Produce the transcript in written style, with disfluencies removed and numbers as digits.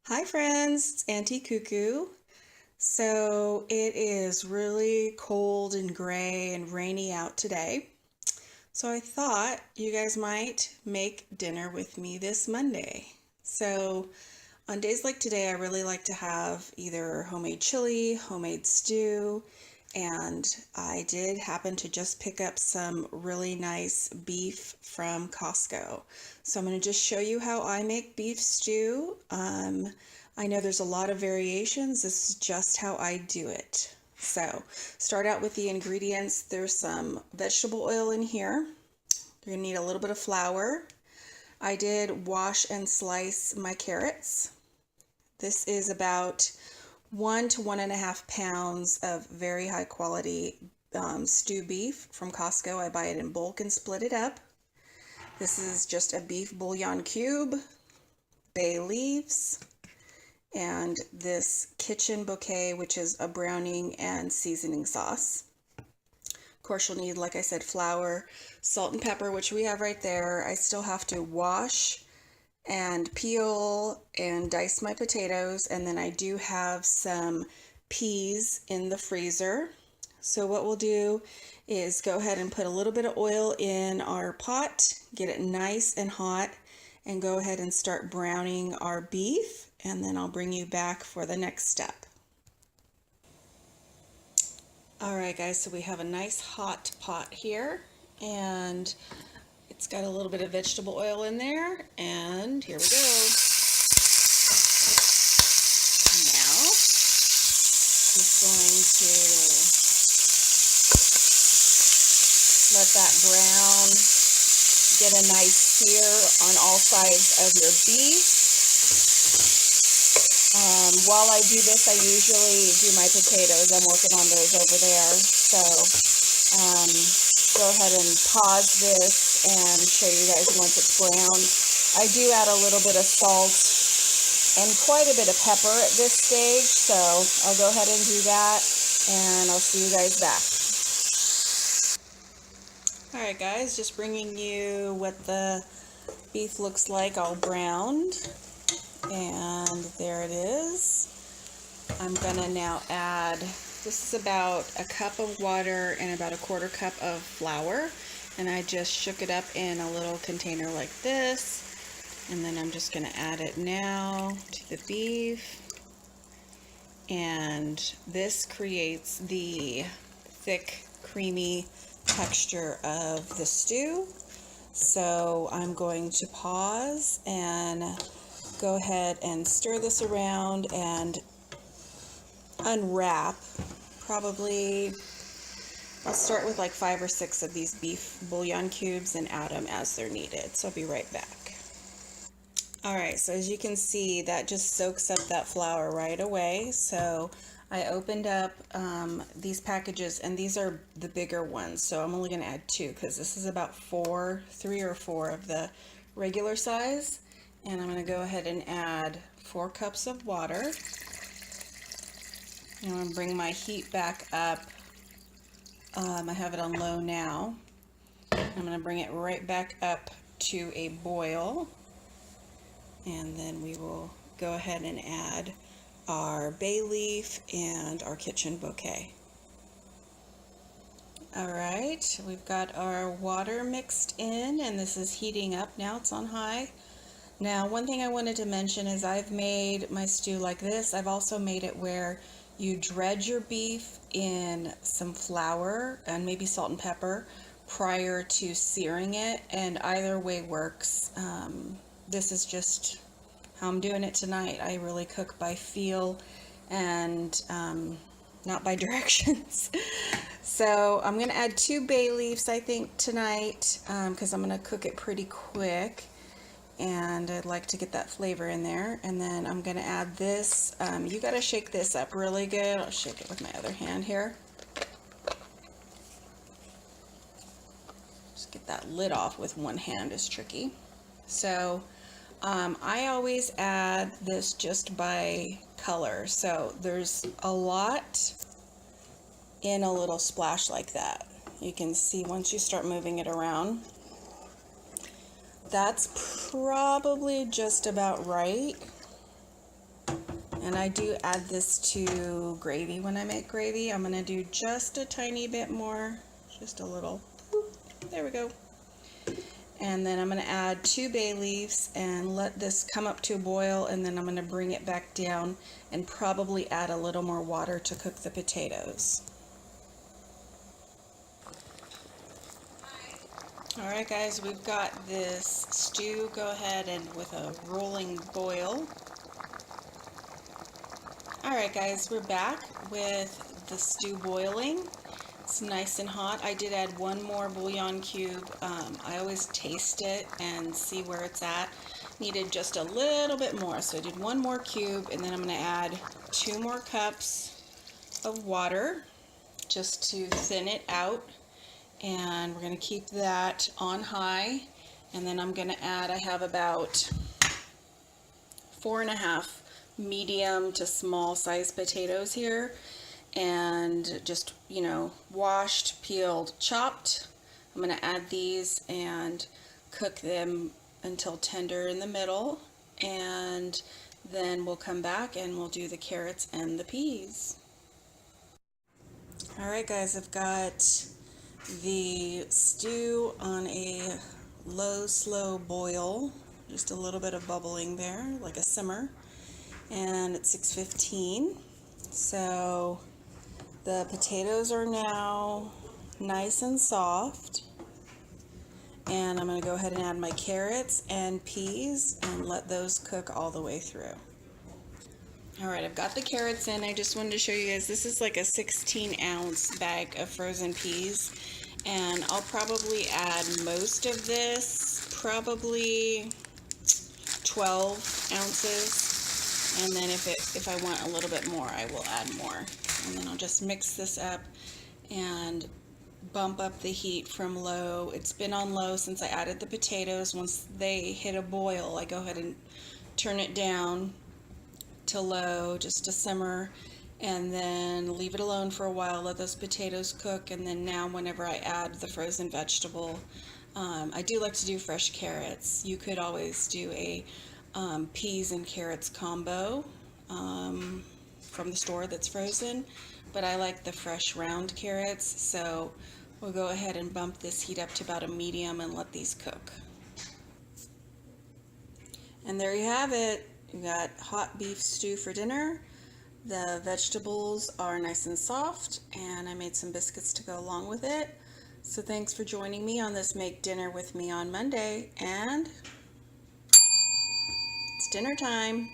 Hi friends, it's Auntie Cuckoo. So it is really cold and gray and rainy out today. So I thought you guys might make dinner with me this Monday. So on days like today, I really like to have either homemade chili, homemade stew, and I did happen to just pick up some really nice beef from Costco. So I'm going to just show you how I make beef stew. I know there's a lot of variations. This is just how I do it. So start out with the ingredients. There's some vegetable oil in here. You're going to need a little bit of flour. I did wash and slice my carrots. This is about 1 to 1.5 pounds of very high quality stew beef from Costco. I buy it in bulk and split it up. This is just a beef bouillon cube, bay leaves, and this Kitchen Bouquet, which is a browning and seasoning sauce. Of course, you'll need, like I said, flour, salt and pepper, which we have right there. I still have to wash and peel and dice my potatoes, and then I do have some peas in the freezer. So what we'll do is go ahead and put a little bit of oil in our pot, get it nice and hot, and go ahead and start browning our beef, and then I'll bring you back for the next step. All right guys, so we have a nice hot pot here, and it's got a little bit of vegetable oil in there, and here we go. Now, just going to let that brown, get a nice sear on all sides of your beef. While I do this, I usually do my potatoes. I'm working on those over there. So go ahead and pause this and show you guys once it's brown. I do add a little bit of salt and quite a bit of pepper at this stage. So I'll go ahead and do that, and I'll see you guys back. All right, guys, just bringing you what the beef looks like all browned. And there it is. I'm gonna now add, this is about a cup of water and about a quarter cup of flour. And I just shook it up in a little container like this. And then I'm just gonna add it now to the beef. And this creates the thick, creamy texture of the stew. So I'm going to pause and go ahead and stir this around and unwrap. Probably I'll start with like 5 or 6 of these beef bouillon cubes and add them as they're needed. So I'll be right back. All right, so as you can see, that just soaks up that flour right away. So I opened up these packages, and these are the bigger ones. So I'm only going to add 2 because this is about 3 or 4 of the regular size. And I'm going to go ahead and add 4 cups of water. And I'm going to bring my heat back up. I have it on low now. I'm going to bring it right back up to a boil. And then we will go ahead and add our bay leaf and our Kitchen Bouquet. All right, we've got our water mixed in, and this is heating up now. It's on high. Now, one thing I wanted to mention is I've made my stew like this. I've also made it where you dredge your beef in some flour and maybe salt and pepper prior to searing it, and either way works. This is just how I'm doing it tonight. I really cook by feel and not by directions. So I'm going to add 2 bay leaves, I think, tonight because I'm going to cook it pretty quick. And I'd like to get that flavor in there. And then I'm going to add this. You got to shake this up really good. I'll shake it with my other hand here. Just get that lid off with one hand is tricky. So I always add this just by color. So there's a lot in a little splash like that. You can see once you start moving it around. That's probably just about right. And I do add this to gravy when I make gravy. I'm going to do just a tiny bit more, just a little. There we go. And then I'm going to add 2 bay leaves and let this come up to a boil, and then I'm going to bring it back down and probably add a little more water to cook the potatoes. Alright guys, we've got this stew. Go ahead and with a rolling boil. Alright guys, we're back with the stew boiling. It's nice and hot. I did add 1 more bouillon cube. I always taste it and see where it's at. Needed just a little bit more, so I did 1 more cube, and then I'm going to add 2 more cups of water just to thin it out. And we're going to keep that on high, and then I'm going to add, I have about 4.5 medium to small size potatoes here, and just, you know, washed, peeled, chopped. I'm going to add these and cook them until tender in the middle, and then we'll come back and we'll do the carrots and the peas. Alright guys, I've got the stew on a low, slow boil, just a little bit of bubbling there, like a simmer, and it's 6:15. So the potatoes are now nice and soft, and I'm going to go ahead and add my carrots and peas and let those cook all the way through. Alright, I've got the carrots in. I just wanted to show you guys, this is like a 16-ounce bag of frozen peas, and I'll probably add most of this, probably 12 ounces. And then if I want a little bit more, I will add more. And then I'll just mix this up and bump up the heat from low. It's been on low since I added the potatoes. Once they hit a boil, I go ahead and turn it down to low, just to simmer, and then leave it alone for a while, let those potatoes cook. And then now whenever I add the frozen vegetable, I do like to do fresh carrots. You could always do a peas and carrots combo from the store that's frozen, but I like the fresh round carrots, so we'll go ahead and bump this heat up to about a medium and let these cook. And there you have it. You got hot beef stew for dinner. The vegetables are nice and soft, and I made some biscuits to go along with it. So thanks for joining me on this Make Dinner with Me on Monday, and it's dinner time.